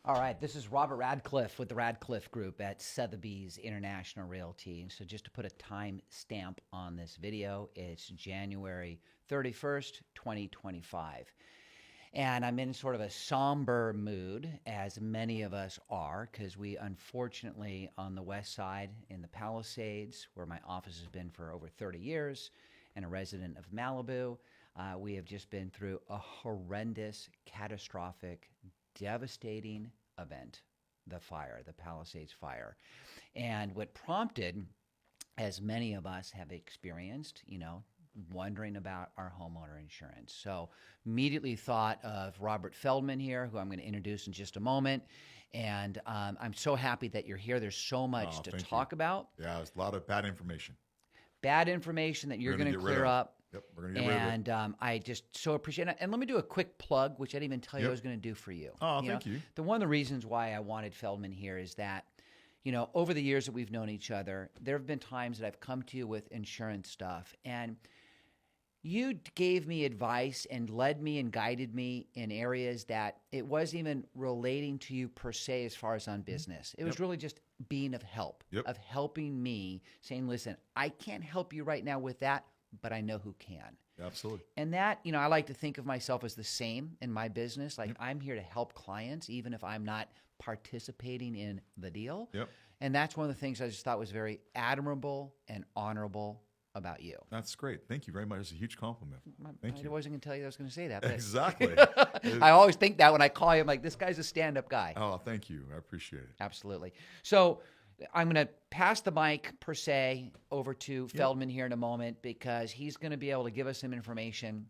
All right, this is Robert Radcliffe with the Radcliffe Group at Sotheby's International Realty. And so just to put a time stamp on this video, it's January 31st, 2025. And I'm in sort of a somber mood, as many of us are, because we unfortunately on the west side in the Palisades, where my office has been for over 30 years, and a resident of Malibu, we have just been through a horrendous, catastrophic, devastating event, the fire, the Palisades fire. And what prompted, as many of us have experienced, wondering about our homeowner insurance. So immediately thought of Robert Feldman here, who I'm going to introduce in just a moment. And I'm so happy that you're here. There's so much to talk about. Yeah, there's a lot of bad information. Bad information that you're going to clear up. Yep, we're going to get rid of it. And I just so appreciate it. And let me do a quick plug, which I didn't even tell you I was going to do for you. Oh, thank you. One of the reasons why I wanted Feldman here is that, over the years that we've known each other, there have been times that I've come to you with insurance stuff, and you gave me advice and led me and guided me in areas that it wasn't even relating to you per se as far as on business. It was really just being of help, of helping me, saying, listen, I can't help you right now with that, but I know who can. Absolutely. And that, I like to think of myself as the same in my business. Like I'm here to help clients, even if I'm not participating in the deal. Yep. And that's one of the things I just thought was very admirable and honorable about you. That's great. Thank you very much. It's a huge compliment. Thank you. I wasn't going to tell you I was going to say that. But exactly. I always think that when I call you, I'm like, this guy's a stand-up guy. Oh, thank you. I appreciate it. Absolutely. So I'm going to pass the mic, per se, over to Feldman here in a moment, because he's going to be able to give us some information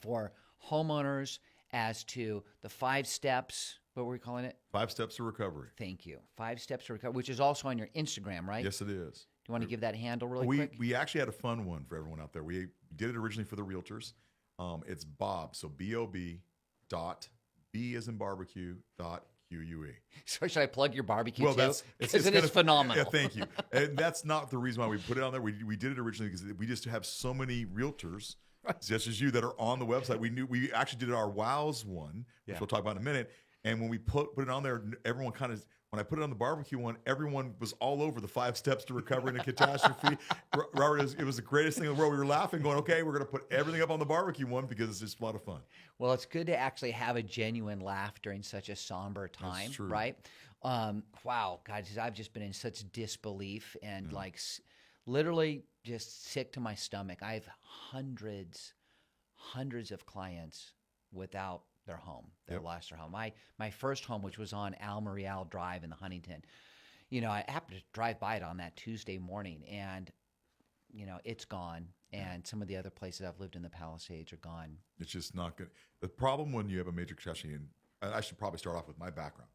for homeowners as to the 5 steps. What were we calling it? 5 steps to recovery. Thank you. 5 steps to recovery, which is also on your Instagram, right? Yes, it is. Do you want to give that handle really quick? We actually had a fun one for everyone out there. We did it originally for the realtors. It's Bob, so B-O-B dot B as in barbecue dot Q-U-E. So should I plug your barbecue too? Well, it is phenomenal. Yeah, thank you. And that's not the reason why we put it on there. We did it originally because we just have so many realtors, just as you, that are on the website. We actually did our WOWs one, which we'll talk about in a minute. And when we put it on there, everyone when I put it on the barbecue one, everyone was all over the 5 steps to recovery in a catastrophe. Robert, it was the greatest thing in the world. We were laughing, going, okay, we're going to put everything up on the barbecue one because it's just a lot of fun. Well, it's good to actually have a genuine laugh during such a somber time, That's true. Right? Wow, God, I've just been in such disbelief and literally just sick to my stomach. I have hundreds of clients without their home, that lost their home. My first home, which was on Al Morial Drive in the Huntington, I happened to drive by it on that Tuesday morning, and it's gone. And some of the other places I've lived in the Palisades are gone. It's just not good. The problem when you have a major catastrophe, and I should probably start off with my background.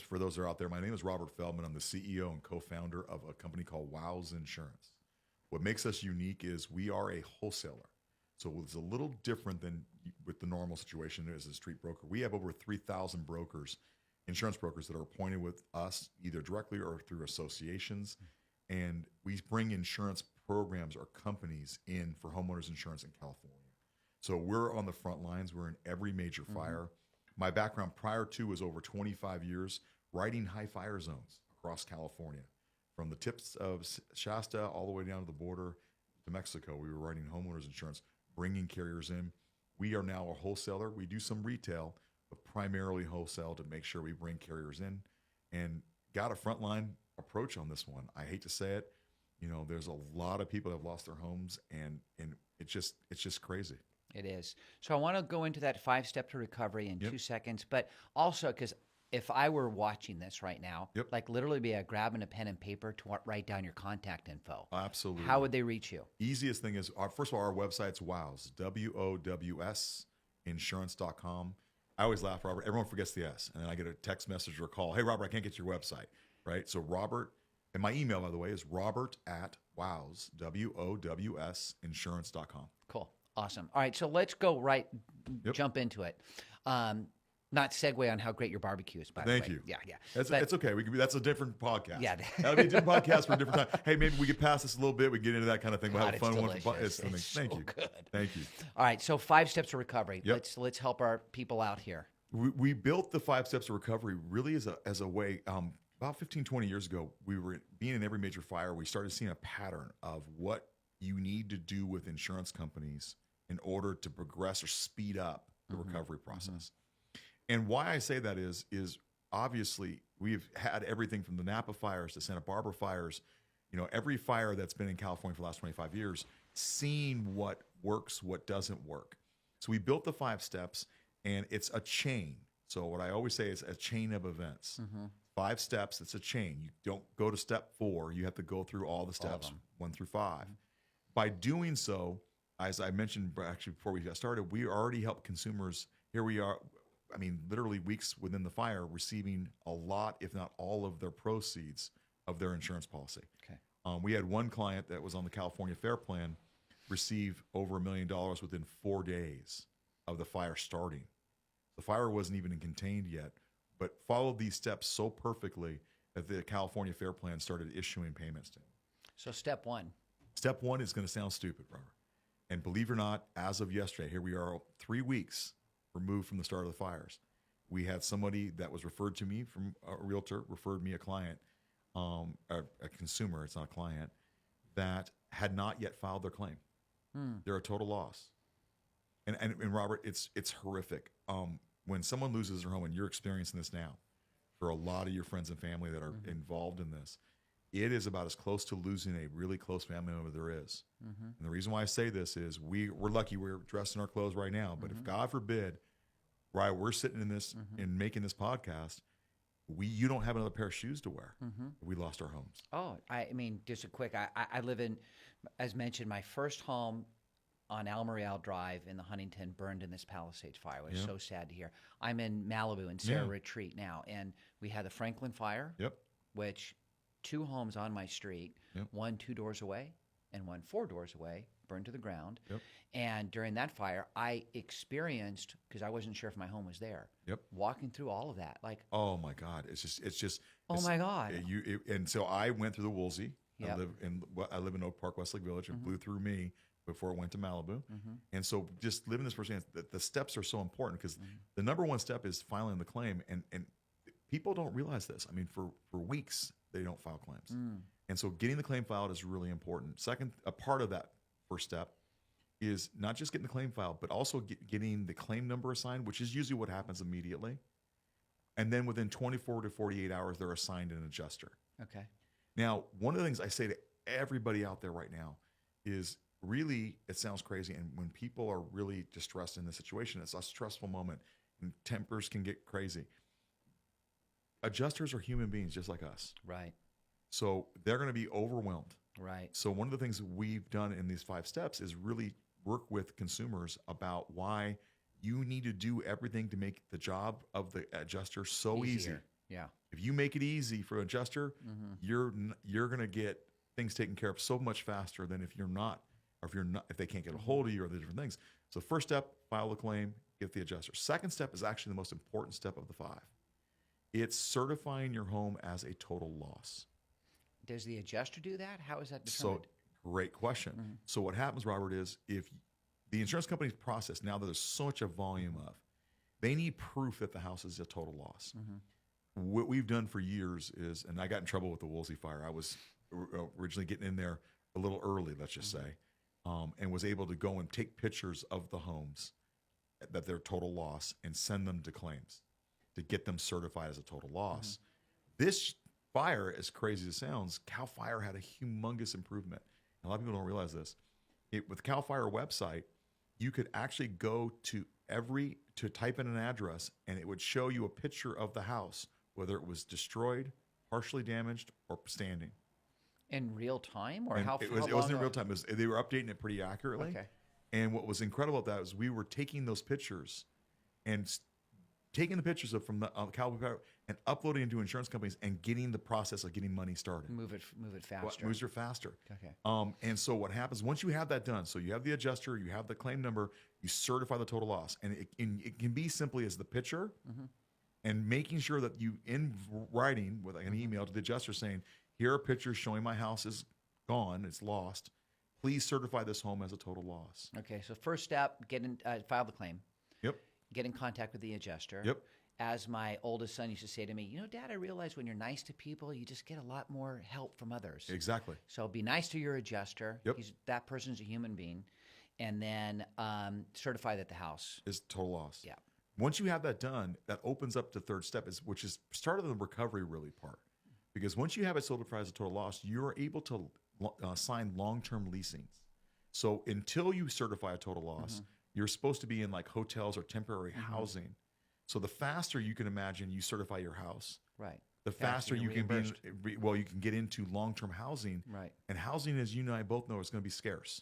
For those that are out there, my name is Robert Feldman. I'm the CEO and co-founder of a company called WOWs Insurance. What makes us unique is we are a wholesaler. So it's a little different than with the normal situation as a street broker. We have over 3,000 brokers, insurance brokers, that are appointed with us either directly or through associations. And we bring insurance programs or companies in for homeowners insurance in California. So we're on the front lines. We're in every major fire. My background prior to was over 25 years writing high fire zones across California. From the tips of Shasta all the way down to the border to Mexico, we were writing homeowners insurance, bringing carriers in. We are now a wholesaler. We do some retail, but primarily wholesale to make sure we bring carriers in, and got a frontline approach on this one. I hate to say it, there's a lot of people that have lost their homes, and it's just crazy. It is. So I want to go into that 5 step to recovery in 2 seconds, but also because if I were watching this right now, like literally be grabbing a pen and paper to write down your contact info. Absolutely. How would they reach you? Easiest thing is, first of all, our website's WOWS, WOWS, insurance.com. I always laugh, Robert. Everyone forgets the S. And then I get a text message or a call. Hey, Robert, I can't get your website. Right? So Robert, and my email, by the way, is robert@WOWS, WOWS, insurance.com. Cool. Awesome. All right. So let's go jump into it. Not segue on how great your barbecue is, by the way. Thank you. Yeah. It's okay. That's a different podcast. Yeah. That'll be a different podcast for a different time. Hey, maybe we could pass this a little bit. We get into that kind of thing. We'll have a fun one. Thank you. Thank you. All right. So 5 steps to recovery. Yep. Let's help our people out here. We built the 5 steps of recovery really as a way. About 15, 20 years ago, we were being in every major fire. We started seeing a pattern of what you need to do with insurance companies in order to progress or speed up the recovery process. And why I say that is obviously we've had everything from the Napa fires to Santa Barbara fires, every fire that's been in California for the last 25 years, seeing what works, what doesn't work. So we built the 5 steps, and it's a chain. So what I always say is a chain of events. 5 steps, it's a chain. You don't go to step 4. You have to go through all the steps, 1 through 5. By doing so, as I mentioned actually before we got started, we already helped consumers. Here we are, literally weeks within the fire, receiving a lot, if not all of their proceeds of their insurance policy. Okay. We had one client that was on the California Fair Plan receive over $1 million within 4 days of the fire starting. The fire wasn't even contained yet, but followed these steps so perfectly that the California Fair Plan started issuing payments to him. So step 1. Step 1 is going to sound stupid, Robert. And believe it or not, as of yesterday, here we are 3 weeks removed from the start of the fires. We had somebody that was referred to me from a realtor, referred me a client, a consumer, it's not a client, that had not yet filed their claim. They're a total loss. And Robert, it's horrific. When someone loses their home, and you're experiencing this now, for a lot of your friends and family that are involved in this, it is about as close to losing a really close family member there is. And the reason why I say this is we're lucky we're dressed in our clothes right now, but if God forbid, right, we're sitting in this and making this podcast, you don't have another pair of shoes to wear. We lost our homes. Oh, just a quick, I live in, as mentioned, my first home on El Morel Drive in the Huntington burned in this Palisades fire. It was so sad to hear. I'm in Malibu in Sarah Retreat now, and we had the Franklin fire, which 2 homes on my street, one 2 doors away and one 4 doors away, burned to the ground. And during that fire, I experienced, because I wasn't sure if my home was there, walking through all of that. Like, oh my God, it's oh my God. And so I went through the Woolsey. I live in Oak Park, Westlake Village. It blew through me before it went to Malibu. And so just living this firsthand, the steps are so important, because the number 1 step is filing the claim. And people don't realize this. For weeks, they don't file claims. And so getting the claim filed is really important. Second, a part of that first step is not just getting the claim filed, but also getting the claim number assigned, which is usually what happens immediately. And then within 24 to 48 hours, they're assigned an adjuster. Okay. Now, one of the things I say to everybody out there right now is, really, it sounds crazy, and when people are really distressed in this situation, it's a stressful moment, and tempers can get crazy. Adjusters are human beings just like us. Right. So they're going to be overwhelmed. Right. So one of the things we've done in these 5 steps is really work with consumers about why you need to do everything to make the job of the adjuster so easy. Yeah. If you make it easy for an adjuster, you're going to get things taken care of so much faster than if you're not, or if they can't get a hold of you, or the different things. So first step, file the claim, get the adjuster. Second step is actually the most important step of the 5. It's certifying your home as a total loss. Does the adjuster do that? How is that determined? So, great question. So what happens, Robert, is if the insurance company's process, now that there's so much a volume of, they need proof that the house is a total loss. What we've done for years is, and I got in trouble with the Woolsey fire. I was originally getting in there a little early, let's just say, and was able to go and take pictures of the homes that they're total loss and send them to claims to get them certified as a total loss. This fire, as crazy as it sounds, CAL FIRE had a humongous improvement. A lot of people don't realize this. With the CAL FIRE website, you could actually go to type in an address, and it would show you a picture of the house, whether it was destroyed, partially damaged, or standing. In real time, or and how? It wasn't in real time. They were updating it pretty accurately. Okay. And what was incredible about that was we were taking those pictures and taking the pictures from the CAL FIRE and uploading into insurance companies and getting the process of getting money started. Move it faster. Moves it faster. Okay. And so what happens once you have that done? So you have the adjuster, you have the claim number, you certify the total loss, and it can be simply as the picture, and making sure that you in writing with an email to the adjuster saying, "Here are pictures showing my house is gone, it's lost. Please certify this home as a total loss." Okay. So first step, file the claim. Yep. get in contact with the adjuster. Yep. As my oldest son used to say to me, Dad, I realize when you're nice to people, you just get a lot more help from others. Exactly. So be nice to your adjuster. Yep. That person's a human being. And then certify that the house is total loss. Yeah. Once you have that done, that opens up the third step, which is start of the recovery really part. Because once you have it certified as a total loss, you're able to sign long-term leasing. So until you certify a total loss, you're supposed to be in like hotels or temporary housing. So the faster you can imagine you certify your house, right, the faster you can you can get into long-term housing. Right. And housing, as you and I both know, is going to be scarce.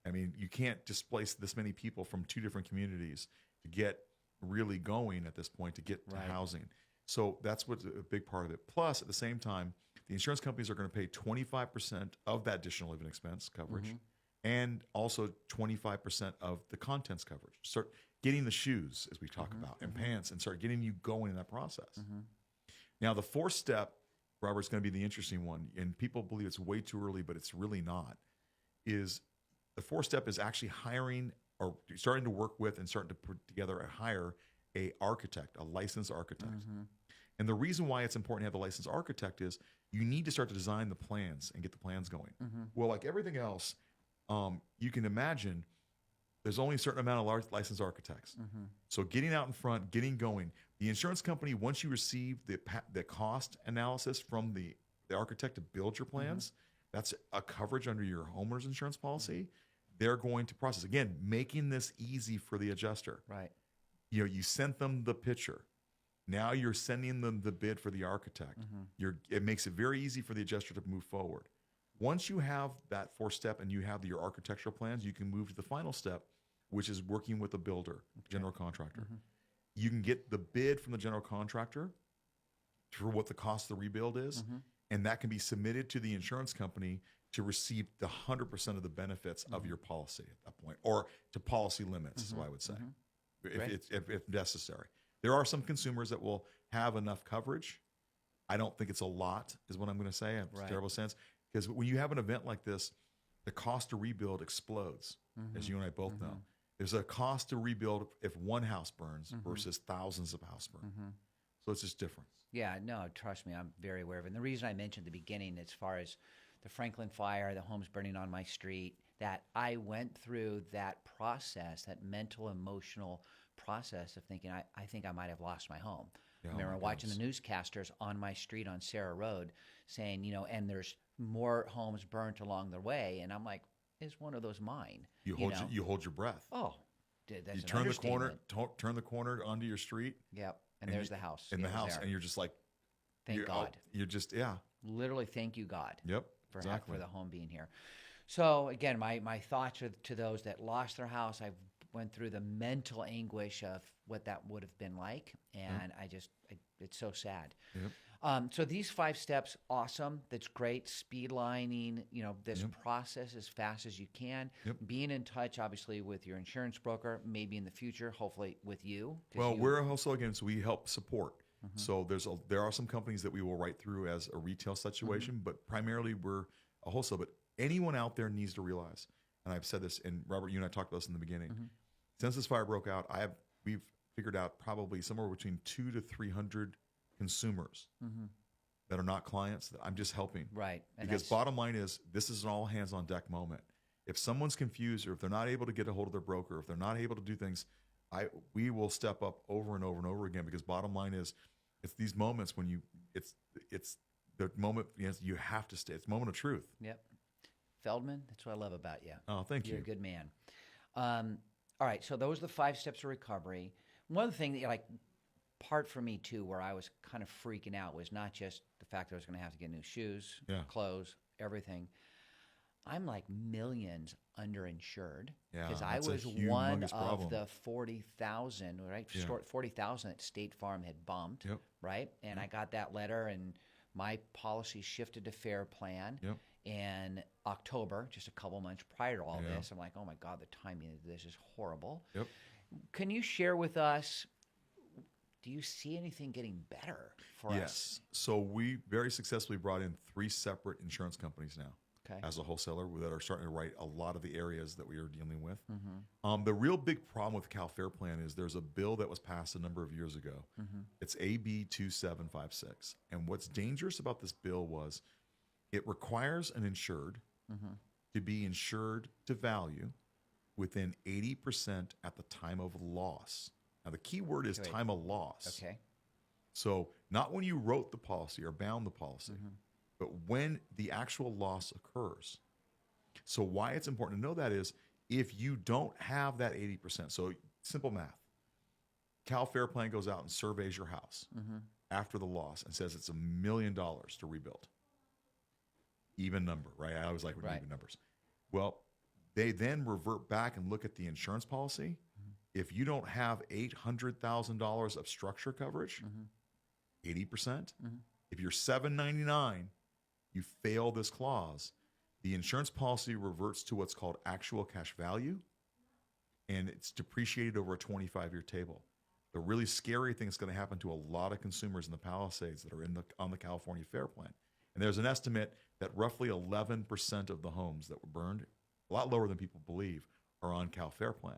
I mean, you can't displace this many people from two different communities to get really going at this point to get to housing. So that's what's a big part of it. Plus, at the same time, the insurance companies are going to pay 25% of that additional living expense coverage and also 25% of the contents coverage. Start getting the shoes, as we talk about, and pants, and start getting you going in that process. Now, the fourth step, Robert, is going to be the interesting one, and people believe it's way too early, but it's really not, is the fourth step is actually hiring or starting to work with and starting to put together and hire a architect, a licensed architect. And the reason why it's important to have a licensed architect is you need to start to design the plans and get the plans going. Well, like everything else, you can imagine there's only a certain amount of licensed architects. So getting out in front, getting going. The insurance company, once you receive the cost analysis from the architect to build your plans, that's a coverage under your homeowner's insurance policy. They're going to process. Again, making this easy for the adjuster. Right. You sent them the picture. Now you're sending them the bid for the architect. It makes it very easy for the adjuster to move forward. Once you have that fourth step and you have your architectural plans, you can move to the final step, which is working with a builder, general contractor. You can get the bid from the general contractor for what the cost of the rebuild is, and that can be submitted to the insurance company to receive the 100% of the benefits of your policy at that point, or to policy limits, is what I would say, if necessary. There are some consumers that will have enough coverage. I don't think it's a lot, is what I'm going to say. It's a terrible sense. Because when you have an event like this, the cost to rebuild explodes, as you and I both know. There's a cost to rebuild if one house burns versus thousands of houses burn. So it's just different. Yeah, no, trust me, I'm very aware of it. And the reason I mentioned at the beginning, as far as the Franklin fire, the homes burning on my street, that I went through that process, that mental, emotional process of thinking, I think I might have lost my home. Yeah, I remember watching the newscasters on my street on Sarah Road saying, and there's more homes burnt along the way. And I'm like, is one of those mine? You hold your breath. Oh, dude, that's you an turn the understatement. turn the corner onto your street. Yep, and there's the house. And the house, and you're just like, thank God. You're just, literally, thank you, God. Yep, for the home being here. So again, my thoughts are to those that lost their house. I went through the mental anguish of what that would have been like, and it's so sad. Yep. So these 5 steps, awesome. That's great. Speed lining, this process as fast as you can. Yep. Being in touch, obviously, with your insurance broker, maybe in the future, hopefully with you. Well, we're also, again, so we help support. So there are some companies that we will write through as a retail situation, but primarily we're a wholesale. But anyone out there needs to realize, and I've said this, and Robert, you and I talked about this in the beginning. Since this fire broke out, we've figured out probably somewhere between 200 to 300 consumers that are not clients that I'm just helping. Right. And because bottom line is, this is an all hands on deck moment. If someone's confused, or if they're not able to get a hold of their broker, if they're not able to do things, we will step up over and over and over again. Because bottom line is, it's these moments when it's the moment you have to stay. It's a moment of truth. Yep. Feldman, that's what I love about you. Oh, thank you. You're a good man. All right, so those are the 5 steps of recovery. One thing that, part for me too, where I was kind of freaking out, was not just the fact that I was going to have to get new shoes, clothes, everything. I'm like millions underinsured because I was one of the 40,000, right? 40,000 that State Farm had bumped, right? And I got that letter, and my policy shifted to Fair Plan. In October, just a couple months prior to all this. I'm like, oh my God, the timing of this is horrible. Can you share with us, do you see anything getting better for us? Yes. So we very successfully brought in 3 separate insurance companies now. Okay. as a wholesaler that are starting to write a lot of the areas that we are dealing with. Mm-hmm. The real big problem with Cal Fair Plan is there's a bill that was passed a number of years ago. Mm-hmm. It's AB 2756. And what's dangerous about this bill was it requires an insured Mm-hmm. to be insured to value within 80% at the time of loss. Now, the key word is Wait. time of loss. Okay. So not when you wrote the policy or bound the policy, Mm-hmm. but when the actual loss occurs. So why it's important to know that is if you don't have that 80%, so simple math, Cal Fair Plan goes out and surveys your house Mm-hmm. after the loss and says it's $1 million to rebuild. Even number, right? I always like when Right. even numbers. Well, they then revert back and look at the insurance policy. If you don't have $800,000 of structure coverage, Mm-hmm. 80%. Mm-hmm. If you're $799, you fail this clause. The insurance policy reverts to what's called actual cash value, and it's depreciated over a 25-year table. The really scary thing that's going to happen to a lot of consumers in the Palisades that are on the California Fair Plan. And there's an estimate that roughly 11% of the homes that were burned, a lot lower than people believe, are on Cal Fair Plan.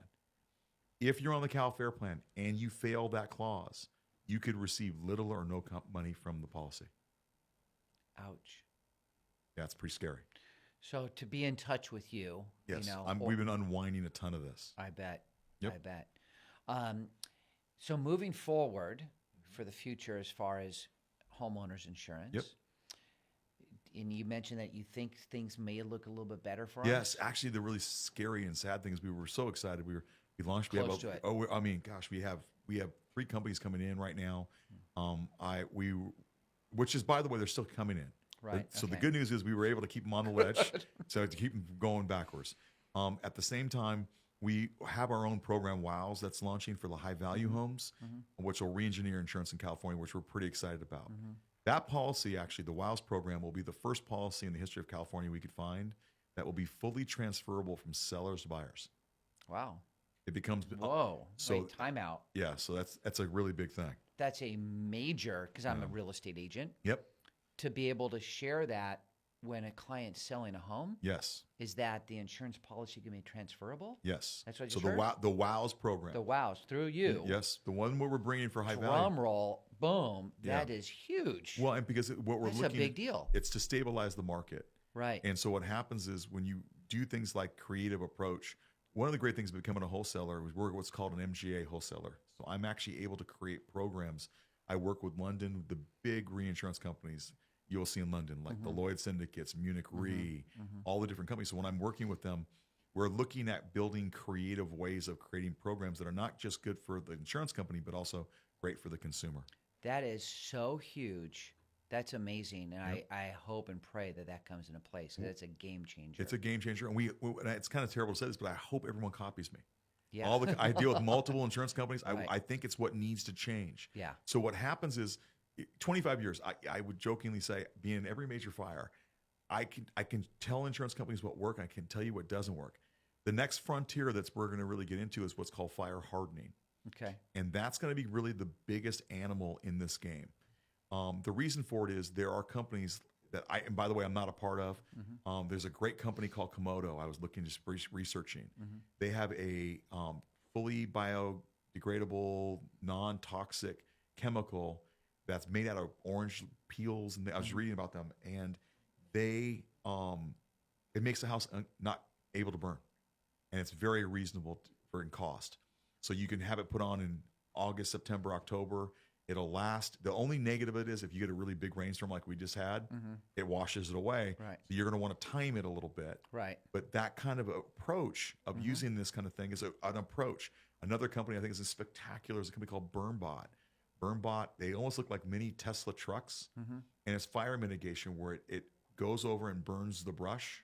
If you're on the Cal Fair Plan and you fail that clause, you could receive little or no money from the policy. Ouch. That's pretty scary. So to be in touch with you, Yes, you know, we've been unwinding a ton of this. I bet. Yep. I bet. So moving forward for the future, as far as homeowners insurance. Yep. And you mentioned that you think things may look a little bit better for us. Yes, actually, the really scary and sad thing is we were so excited. We launched. Close to it. I mean, gosh, we have 3 companies coming in right now. Which is, by the way, they're still coming in. Right. So the okay. good news is we were able to keep them on the ledge, so to keep them going backwards. At the same time, we have our own program, WOWs, that's launching for the high value homes, which will re-engineer insurance in California, which we're pretty excited about. That policy, actually, the WOWs program, will be the first policy in the history of California we could find that will be fully transferable from sellers to buyers. Wow. It becomes Whoa. So Wait, time out. yeah, so that's a really big thing. That's a major, because I'm a real estate agent, Yep. to be able to share that when a client's selling a home. Yes. Is that the insurance policy going to be transferable? Yes. That's what so you heard? the WOWs program. The WOWs through you. Yes, the one where we're bringing for high value. Drum roll, boom. Yeah. That is huge. Well, and because what we're That's looking a big deal. it's to stabilize the market. Right. And so what happens is when you do things like creative approach, one of the great things of becoming a wholesaler is we're what's called an MGA wholesaler. So I'm actually able to create programs. I work with London, the big reinsurance companies you'll see in London, like the Lloyd Syndicates, Munich Re, all the different companies. So when I'm working with them, we're looking at building creative ways of creating programs that are not just good for the insurance company, but also great for the consumer. That is so huge. That's amazing. And I hope and pray that that comes into place. That's a game changer. It's a game changer. And and it's kind of terrible to say this, but I hope everyone copies me. Yeah. I deal with multiple insurance companies. I think it's what needs to change. Yeah. So what happens is 25 years, I would jokingly say, being in every major fire, I can tell insurance companies what works, and I can tell you what doesn't work. The next frontier we're going to really get into is what's called fire hardening. Okay. And that's going to be really the biggest animal in this game. The reason for it is there are companies that and by the way, I'm not a part of. There's a great company called Komodo. I was looking, just researching. They have a fully biodegradable, non-toxic chemical that's made out of orange peels. And I was reading about them, and it makes the house not able to burn. And it's very reasonable in cost. So you can have it put on in August, September, October. It'll last. The only negative of it is if you get a really big rainstorm like we just had, it washes it away. Right. So you're going to want to time it a little bit. Right. But that kind of approach of using this kind of thing is an approach. Another company I think is spectacular is a company called BurnBot. BurnBot, they almost look like mini Tesla trucks. And it's fire mitigation where it goes over and burns the brush.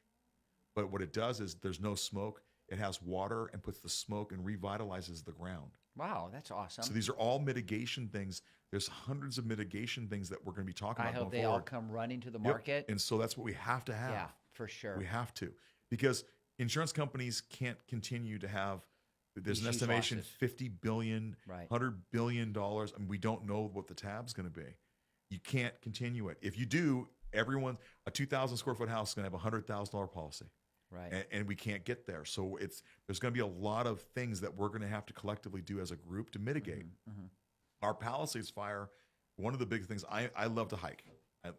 But what it does is there's no smoke. It has water and puts the smoke and revitalizes the ground. Wow, that's awesome. So these are all mitigation things. There's hundreds of mitigation things that we're going to be talking I about hope going they all forward. come running to the Yep. market. And so that's what we have to have. Yeah, for sure. We have to. Because insurance companies can't continue to have, there's an These huge estimation, losses. $50 billion, Right. $100 billion, and we don't know what the tab's going to be. You can't continue it. If you do, everyone, a 2,000 square foot house is going to have a $100,000 policy. Right. And we can't get there. So there's going to be a lot of things that we're going to have to collectively do as a group to mitigate. Our Palisades fire, one of the big things, I love to hike.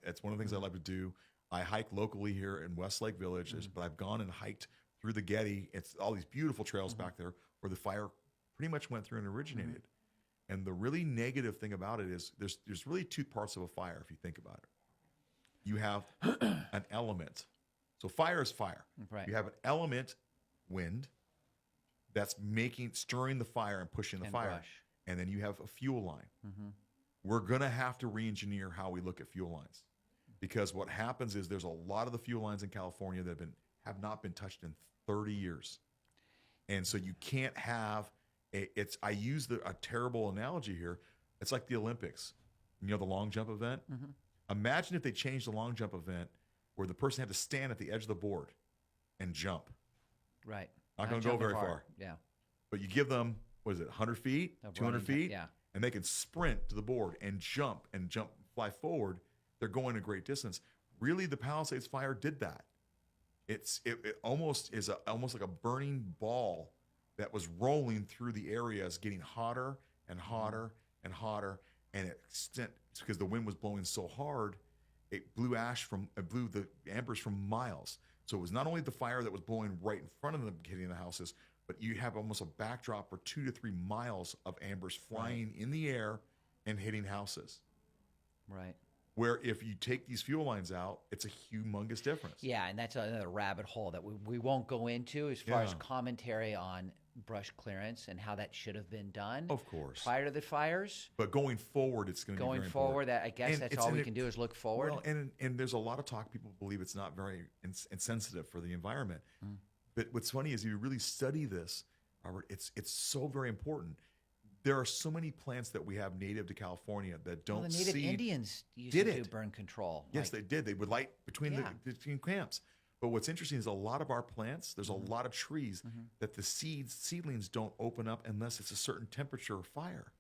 It's one of the things I love to do. I hike locally here in Westlake Village, but I've gone and hiked through the Getty. It's all these beautiful trails back there where the fire pretty much went through and originated. And the really negative thing about it is there's really two parts of a fire if you think about it. You have an element. So fire is fire. Right. You have an element, wind, that's stirring the fire and pushing the fire. Brush. And then you have a fuel line. We're going to have to re-engineer how we look at fuel lines, because what happens is there's a lot of the fuel lines in California that have not been touched in 30 years. And so you can't have I use a terrible analogy here. It's like the Olympics, the long jump event. Imagine if they changed the long jump event where the person had to stand at the edge of the board and jump. Right. Not going to go very far. Yeah. But you give them, 100 feet, 200 feet? Yeah. And they can sprint to the board and jump, fly forward. They're going a great distance. Really, the Palisades fire did that. It almost is almost like a burning ball that was rolling through the areas, getting hotter and hotter and hotter. And because the wind was blowing so hard, it blew the embers from miles. So it was not only the fire that was blowing right in front of them, hitting the houses, but you have almost a backdrop for 2 to 3 miles of embers flying in the air and hitting houses. Right. Where if you take these fuel lines out, it's a humongous difference. Yeah, and that's another rabbit hole that we won't go into as far as commentary on brush clearance and how that should have been done. Of course. Prior to the fires. But going forward, it's going to be very important. I guess that's all we can do is look forward. Well, and there's a lot of talk. People believe it's not very insensitive for the environment. But what's funny is you really study this, Robert, it's so very important. There are so many plants that we have native to California that don't the native seed. Indians used to do burn control. Yes, they did. They would light between camps. But what's interesting is a lot of our plants, there's a lot of trees that the seedlings don't open up unless it's a certain temperature or fire.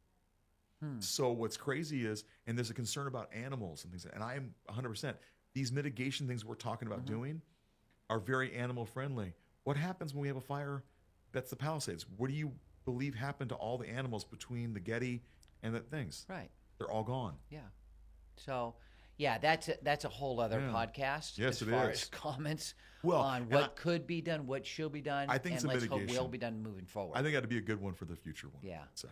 So what's crazy is, and there's a concern about animals and things, and I am 100%, these mitigation things we're talking about doing are very animal friendly. What happens when we have a fire that's the Palisades? What do you believe happened to all the animals between the Getty and the things? Right. They're all gone. Yeah. So, yeah, that's a whole other podcast. Yes, as it far is. as comments Well, on what could be done, what should be done, I think and it's a let's hope mitigation. will be done moving forward. I think that'd be a good one for the future one. Yeah. I'd say.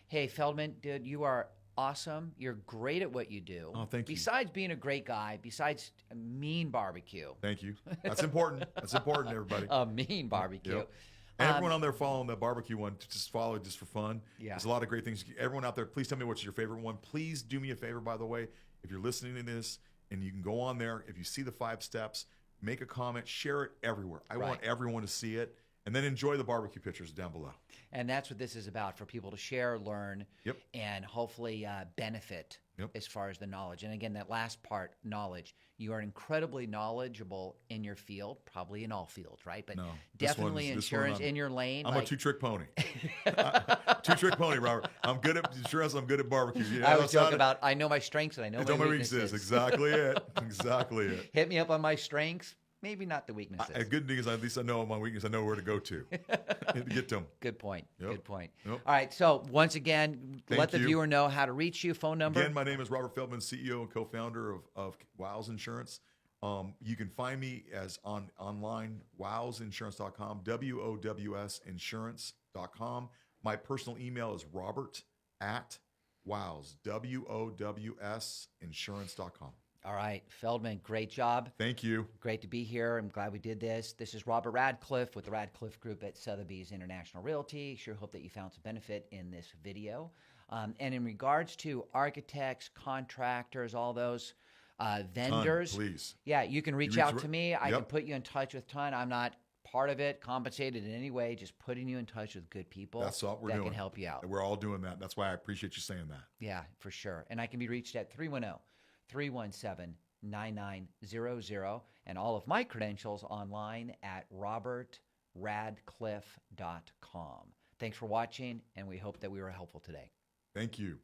Hey, Feldman, dude, you are awesome. You're great at what you do. Oh, thank you. Besides being a great guy, besides a mean barbecue. Thank you. That's important. That's important, everybody. A mean barbecue. Yep. And everyone on there following the barbecue one, just follow it just for fun. Yeah. There's a lot of great things. Everyone out there, please tell me what's your favorite one. Please do me a favor, by the way. If you're listening to this and you can go on there, if you see the 5 steps, make a comment, share it everywhere. I want everyone to see it. And then enjoy the barbecue pictures down below. And that's what this is about, for people to share, learn, and hopefully benefit as far as the knowledge. And again, that last part, knowledge. You are incredibly knowledgeable in your field, probably in all fields, right? But definitely insurance in your lane. I'm a two-trick pony. Two-trick pony, Robert. I'm good at insurance. I'm good at barbecue. You know, I was joking about, I know my strengths and I know my weaknesses. Exactly it. Exactly it. Hit me up on my strengths. Maybe not the weaknesses. A good thing is at least I know my weakness. I know where to go to get to them. Good point. Good point. Yep. All right. So once again, let the viewer know how to reach you. Phone number. Again, my name is Robert Feldman, CEO and co-founder of Wows Insurance. You can find me as online, wowsinsurance.com, WOWS insurance.com. My personal email is robert@wows, WOWS insurance.com. All right, Feldman, great job. Thank you. Great to be here. I'm glad we did this. This is Robert Radcliffe with the Radcliffe Group at Sotheby's International Realty. Sure hope that you found some benefit in this video. And in regards to architects, contractors, all those vendors, please. Yeah, you can reach out to me. I can put you in touch with Ton. I'm not part of it, compensated in any way, just putting you in touch with good people That's what we're doing. That can help you out. We're all doing that. That's why I appreciate you saying that. Yeah, for sure. And I can be reached at 310-317-9900, and all of my credentials online at robertradcliffe.com. Thanks for watching, and we hope that we were helpful today. Thank you.